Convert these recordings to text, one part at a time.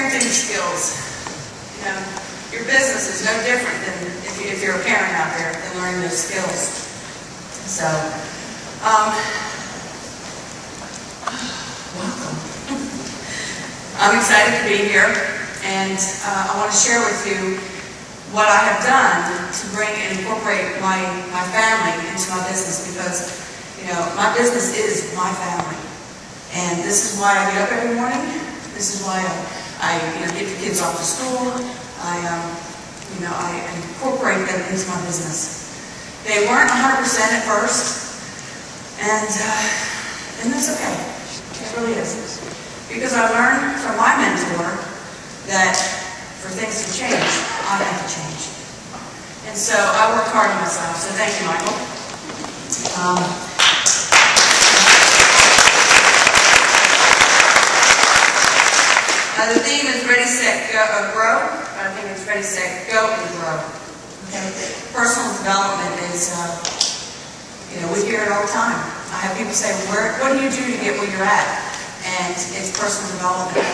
parenting skills. You know, your business is no different than if you're a parent out there than learning those skills. So, welcome. I'm excited to be here, and I want to share with you what I have done to bring and incorporate my family into my business, because, you know, my business is my family. And this is why I get up every morning. This is why I get the kids off to school. I incorporate them into my business. They weren't 100% at first, and that's okay. It really is. Because I learned from my mentor that for things to change, I have to change. And so I worked hard on myself. So thank you, Michael. The theme is ready, set, go, grow. I think it's ready, set, go, and grow. Okay? Personal development is, we hear it all the time. I have people say, what do you do to get where you're at? And it's personal development.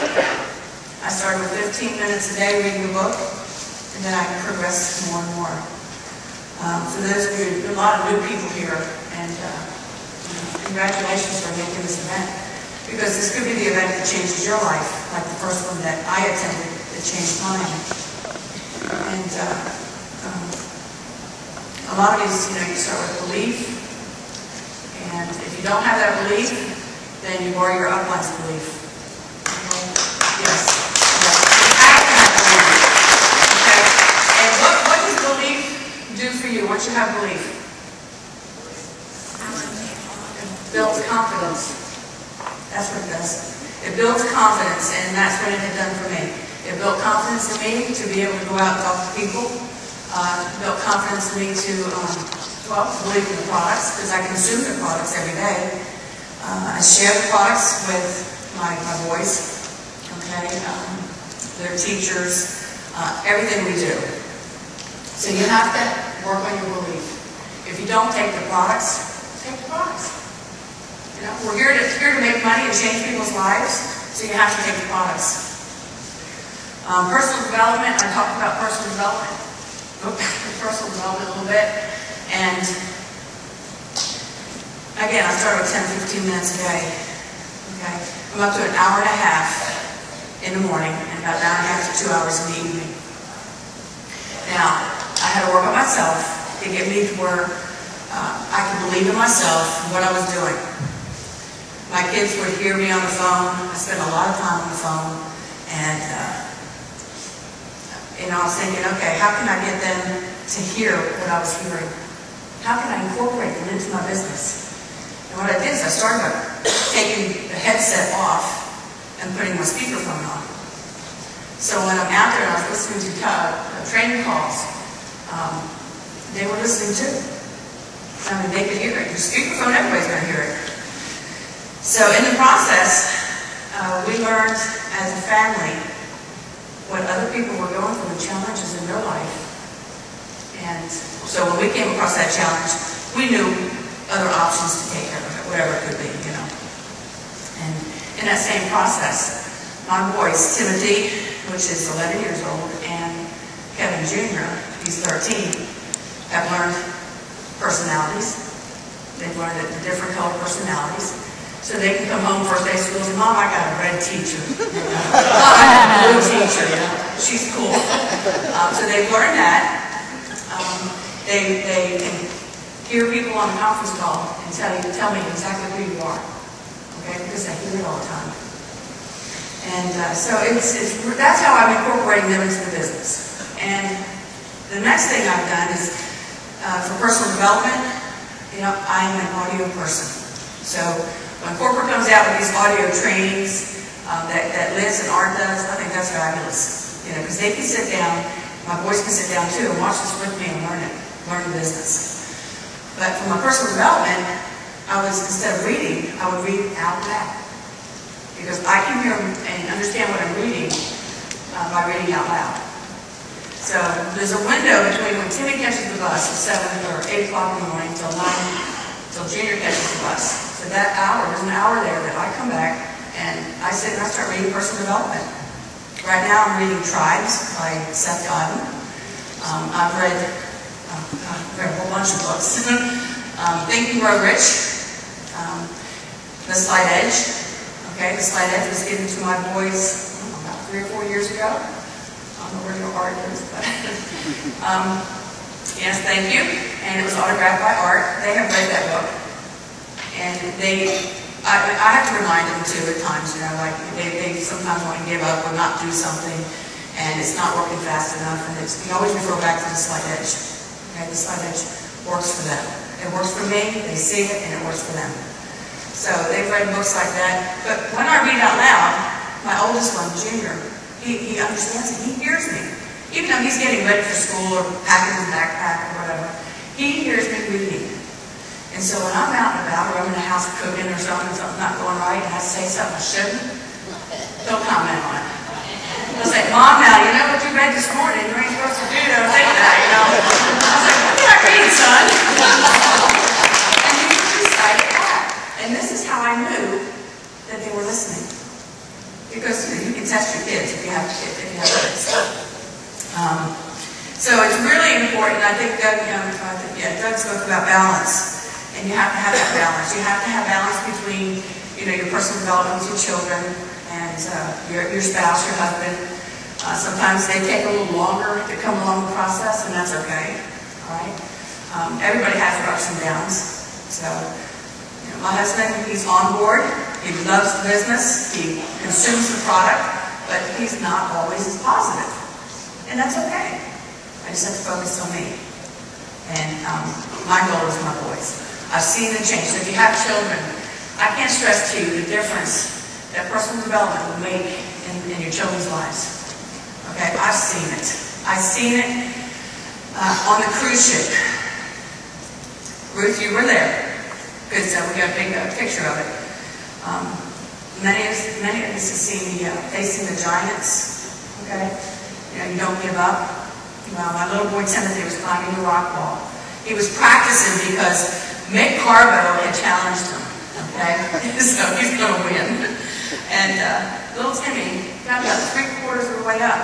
I started with 15 minutes a day reading a book, and then I progressed more and more. For those of you, there are a lot of new people here, and congratulations for making this event. Because this could be the event that changes your life, like the first one that I attended that changed mine. And a lot of these, you start with belief. And if you don't have that belief, then you borrow your upline's belief. Okay? Yes. You have to have belief. Okay? And what does belief do for you once you have belief? It builds confidence. That's what it does. It builds confidence, and that's what it had done for me. It built confidence in me to be able to go out and talk to people. It built confidence in me to believe in the products, because I consume the products every day. I share the products with my boys, okay, their teachers, everything we do. So you have to work on your belief. If you don't take the products, take the products. We're here to make money and change people's lives, so you have to take the products. Personal development, I talked about personal development. Go back to personal development a little bit. And again, I started with 10-15 minutes a day. Okay? I'm up to an hour and a half in the morning, and about an hour and a half to 2 hours in the evening. Now, I had to work on myself to get me to where I could believe in myself and what I was doing. My kids would hear me on the phone. I spent a lot of time on the phone, and I was thinking, okay, how can I get them to hear what I was hearing? How can I incorporate them into my business? And what I did is I started by taking the headset off and putting my speakerphone on. So when I'm out there and I was listening to training calls, they were listening too. I mean, they could hear it. Your speakerphone, everybody's going to hear it. So in the process, we learned as a family what other people were going through, the challenges in their life. And so when we came across that challenge, we knew other options to take care of it, whatever it could be, And in that same process, my boys, Timothy, which is 11 years old, and Kevin Jr., he's 13, have learned personalities. They've learned the different color personalities. So they can come home first day of school and say, Mom, I got a red teacher. Mom, I got a blue teacher. She's cool. So they've learned that. They can hear people on a conference call and tell me exactly who you are. Okay? Because I hear it all the time. And so that's how I'm incorporating them into the business. And the next thing I've done is, for personal development, I'm an audio person. So when corporate comes out with these audio trainings that Liz and Art does, I think that's fabulous. Because they can sit down, my boys can sit down too and watch this with me and learn the business. But for my personal development, instead of reading, I would read out loud. Because I can hear and understand what I'm reading by reading out loud. So there's a window between when Timmy catches the bus at 7 or 8 o'clock in the morning till 9, till Junior catches the bus. So that hour, there's an hour there that I come back and I sit and I start reading personal development. Right now I'm reading Tribes by Seth Godin. I've read a whole bunch of books. Think and Grow Rich, The Slight Edge. Okay, The Slight Edge was given to my boys about 3 or 4 years ago. I don't know where your heart is, but yes, thank you. And it was autographed by Art. They have read that book. And I have to remind them too at times, you know, like they sometimes want to give up or not do something, and it's not working fast enough, and you always refer back to The Slight Edge. Okay, The Slight Edge works for them. It works for me, they see it, and it works for them. So they've read books like that. But when I read out loud, my oldest one, Junior, he understands it. He hears me. Even though he's getting ready for school or packing his backpack or whatever, he hears me reading. And so when I'm out and about, or I'm in the house cooking or something's not going right, and I say something I shouldn't, don't comment on it. They'll say, Mom, now, you know what you read this morning? You ain't supposed to do that. Say that, you know. I was like, what did I read, son? And he recite it back. And this is how I knew that they were listening. Because you can test your kids if you have kids. So it's really important. I think Doug, Doug spoke about balance. And you have to have that balance. You have to have balance between, your personal development with your children and your spouse, your husband. Sometimes they take a little longer to come along the process, and that's okay. All right. Everybody has their ups and downs. So, my husband, he's on board. He loves the business. He consumes the product, but he's not always as positive, and that's okay. I just have to focus on me, and my goal is my boys. I've seen the change. So if you have children, I can't stress to you the difference that personal development will make in your children's lives. Okay, I've seen it. I've seen it on the cruise ship. Ruth, you were there. Good, so we got a big picture of it. Many of us have seen the Facing the Giants. Okay, you don't give up. Well, my little boy Timothy was climbing the rock wall. He was practicing because Mick Carbo had challenged him, okay? So he's going to win. And little Timmy got about 3/4 of the way up.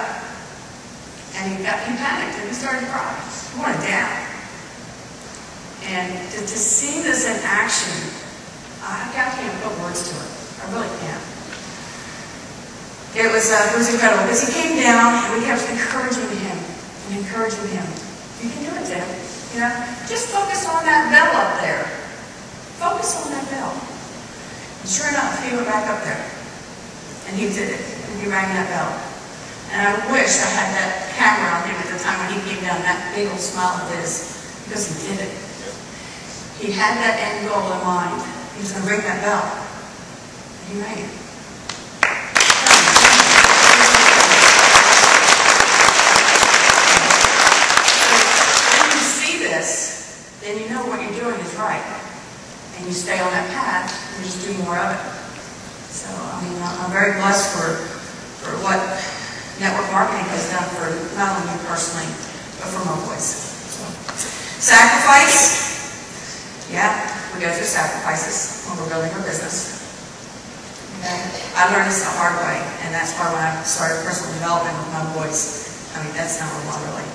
And he panicked and he started to cry. He wanted down. And to see this in action, I can't put words to it. I really can't. It was incredible because he came down and we kept encouraging him and encouraging him. You can do it, Tim. Just focus on that bell up there. Focus on that bell. And sure enough, he went back up there. And he did it. And he rang that bell. And I wish I had that camera on him at the time when he came down, that big old smile of his, because he did it. He had that end goal in mind. He was going to ring that bell. And he rang it. Then you know what you're doing is right. And you stay on that path and just do more of it. So, I'm very blessed for what network marketing has done for not only me personally, but for my boys. So, sacrifice. Yeah, we go through sacrifices when we're building our business. Okay? I learned this the hard way, and that's why when I started personal development with my boys, that's number one really.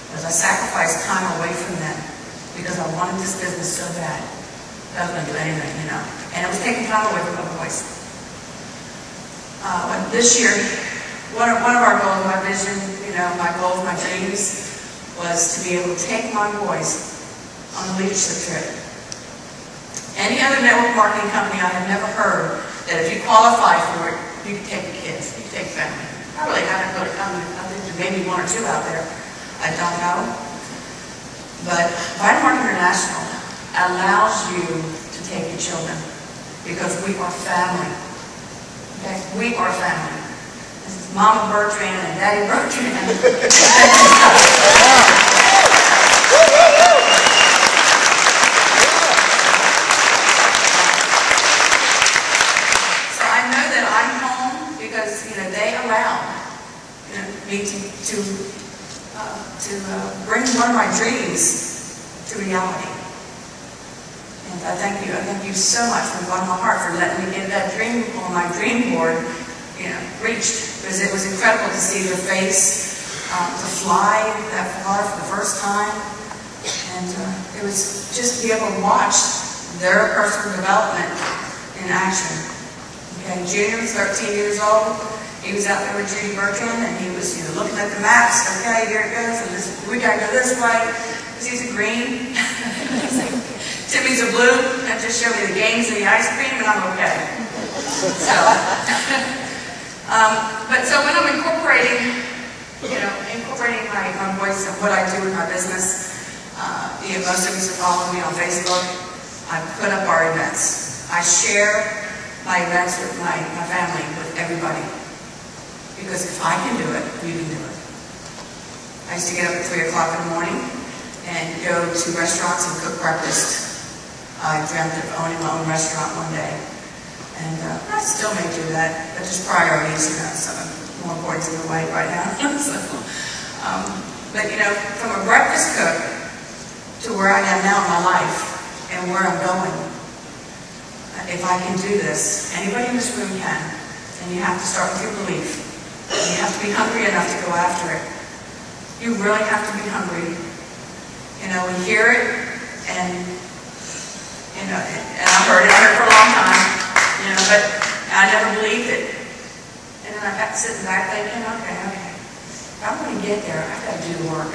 Because I sacrificed time away from them. Because I wanted this business so bad. I was going to do anything, And it was taking time away from my boys. This year, one of our goals, my vision, my goals, my dreams, was to be able to take my boys on a leadership trip. Any other network marketing company, I have never heard that if you qualify for it, you can take the kids, you can take family. I really haven't heard it coming. I think there may be 1 or 2 out there. I don't know. But Vital Market International allows you to take your children because we are family. Okay? We are family. This is Mama Bertrand and Daddy Bertrand. So I know that I'm home because they allow me to bring one of my dreams to reality. And I thank you so much from the bottom of my heart for letting me get that dream on my dream board, reached. because it was incredible to see their face, to fly that far for the first time. And it was just to be able to watch their personal development in action. Okay, Junior was 13 years old. He was out there with Judy Birkin, and he was, looking at the maps. Okay, here it goes, and this, we gotta go this way. Because he's a green. Timmy's a blue. That just showed me the games and the ice cream, and I'm okay. So, but so when I'm incorporating my voice and what I do with my business, most of you who follow me on Facebook, I put up our events. I share my events with my family, with everybody. Because if I can do it, you can do it. I used to get up at 3 o'clock in the morning and go to restaurants and cook breakfast. I dreamt of owning my own restaurant one day. And I still may do that, but just priorities, some more important to the way right now. So, but from a breakfast cook to where I am now in my life and where I'm going, if I can do this, anybody in this room can. And you have to start with your belief. And you have to be hungry enough to go after it. You really have to be hungry. We hear it, and and I heard it for a long time, but I never believed it. And then I got sitting back thinking, okay, if I'm going to get there, I've got to do the work.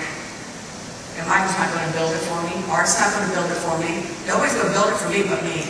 And Michael's not going to build it for me. Art's not going to build it for me. Nobody's going to build it for me but me.